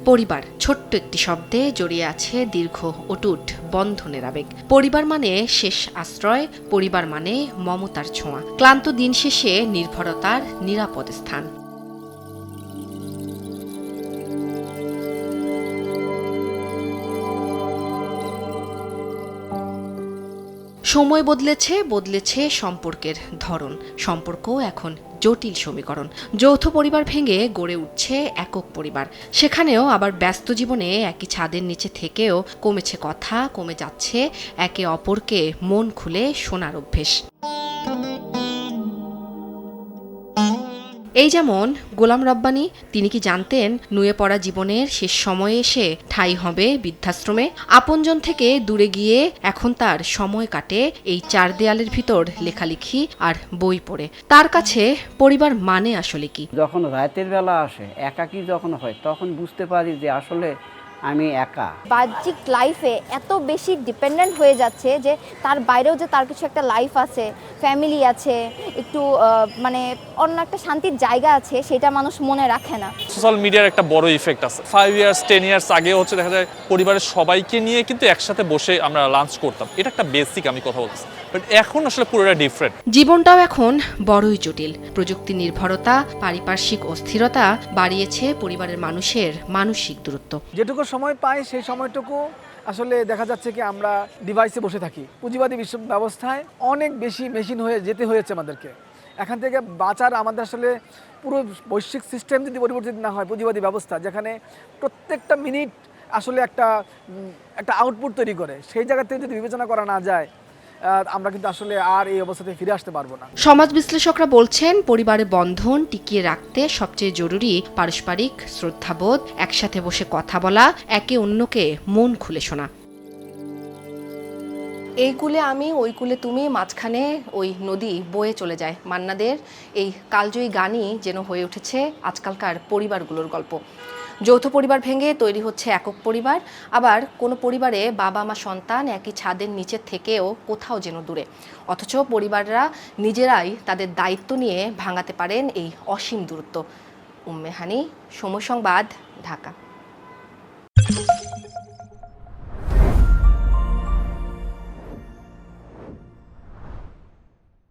পরিবার ছোট্ট একটি শব্দে জড়িয়ে আছে দীর্ঘ অটুট বন্ধনের আবেগ। পরিবার মানে শেষ আশ্রয়, পরিবার মানে মমতার ছোঁয়া, ক্লান্ত দিন শেষে নির্ভরতার নিরাপদ স্থান। সময় বদলেছে সম্পর্কের ধরন। সম্পর্ক এখন জটিল সমীকরণ। যৌথ পরিবার ভেঙে গড়ে উঠছে একক পরিবার। সেখানেও আবার ব্যস্ত জীবনে একই ছাদের নিচে থেকেও কমেছে কথা, কমে যাচ্ছে একে অপরকে মন খুলে শোনার অভ্যেস। এই যেমন গোলাম রব্বানী, তিনি কি জানতেন নুয়ে পড়া জীবনের শেষ সময়ে এসে ঠাঁই হবে বৃদ্ধাশ্রমে? আপনজন থেকে দূরে গিয়ে এখন তার সময় কাটে এই চার দেয়ালের ভিতর লেখালেখি আর বই পড়ে। তার কাছে পরিবার মানে আসলে কি? যখন রাতের বেলা আসে, একাকী যখন হয়, তখন বুঝতে পারি যে আসলে আমি একা। বাহ্যিক লাইফে এত বেশি ডিপেন্ডেন্ট হয়ে যাচ্ছে যে তার বাইরেও যে তার কিছু একটা লাইফ আছে, ফ্যামিলি আছে, একটু মানে অন্য একটা শান্তির জায়গা আছে, সেটা মানুষ মনে রাখে না। সোশ্যাল মিডিয়ার একটা বড় ইফেক্ট আছে। 5 ইয়ার্স 10 ইয়ার্স আগে হচ্ছে দেখা যায় পরিবারের সবাইকে নিয়ে কিন্তু একসাথে বসে আমরা লাঞ্চ করতাম। এটা একটা বেসিক আমি কথা বলতেছি, বাট এখন আসলে পুরোটা ডিফারেন্ট। জীবনটাও এখন বড়ই জটিল। প্রযুক্তি নির্ভরতা, পারিপার্শ্বিক অস্থিরতা বাড়িয়েছে পরিবারের মানুষের মানসিক দূরত্ব। যেটুকু সময় পাই সেই সময়টুকু আসলে দেখা যাচ্ছে কি আমরা ডিভাইসে বসে থাকি। পুঁজিবাদী বিশ্ব ব্যবস্থায় অনেক বেশি মেশিন হয়ে যেতে হয়েছে আমাদেরকে। এখান থেকে বাঁচার আমাদের আসলে পুরো বৈশ্বিক সিস্টেম যদি পরিবর্তিত না হয়, পুঁজিবাদী ব্যবস্থা যেখানে প্রত্যেকটা মিনিট আসলে একটা আউটপুট তৈরি করে, সেই জায়গা থেকে যদি বিবেচনা করা না যায়, আমরা কিন্তু আসলে আর এই অবস্থাতে ফিরে আসতে পারবো না। সমাজ বিশ্লেষকরা বলছেন পরিবারের বন্ধন টিকিয়ে রাখতে সবচেয়ে জরুরি পারস্পরিক শ্রদ্ধাবোধ, একসাথে বসে কথা বলা, একে অন্যকে মন খুলে শোনা। এই কূলে আমি, ওই কূলে তুমি, মাঝখানে ওই নদী বয়ে চলে যায়। মান্নাদের এই কালজয়ী গানই যেন হয়ে উঠেছে আজকালকার পরিবারগুলোর গল্প। যৌথ পরিবার ভেঙে তৈরি হচ্ছে একক পরিবার, আবার কোনো পরিবারে বাবা মা সন্তান একই ছাদের নিচে থেকেও কোথাও যেন দূরে। অথচ পরিবাররা নিজেরাই তাদের দায়িত্ব নিয়ে ভাঙাতে পারেন এই অসীম দূরত্ব। উম্মে হানি, সময় সংবাদ, ঢাকা।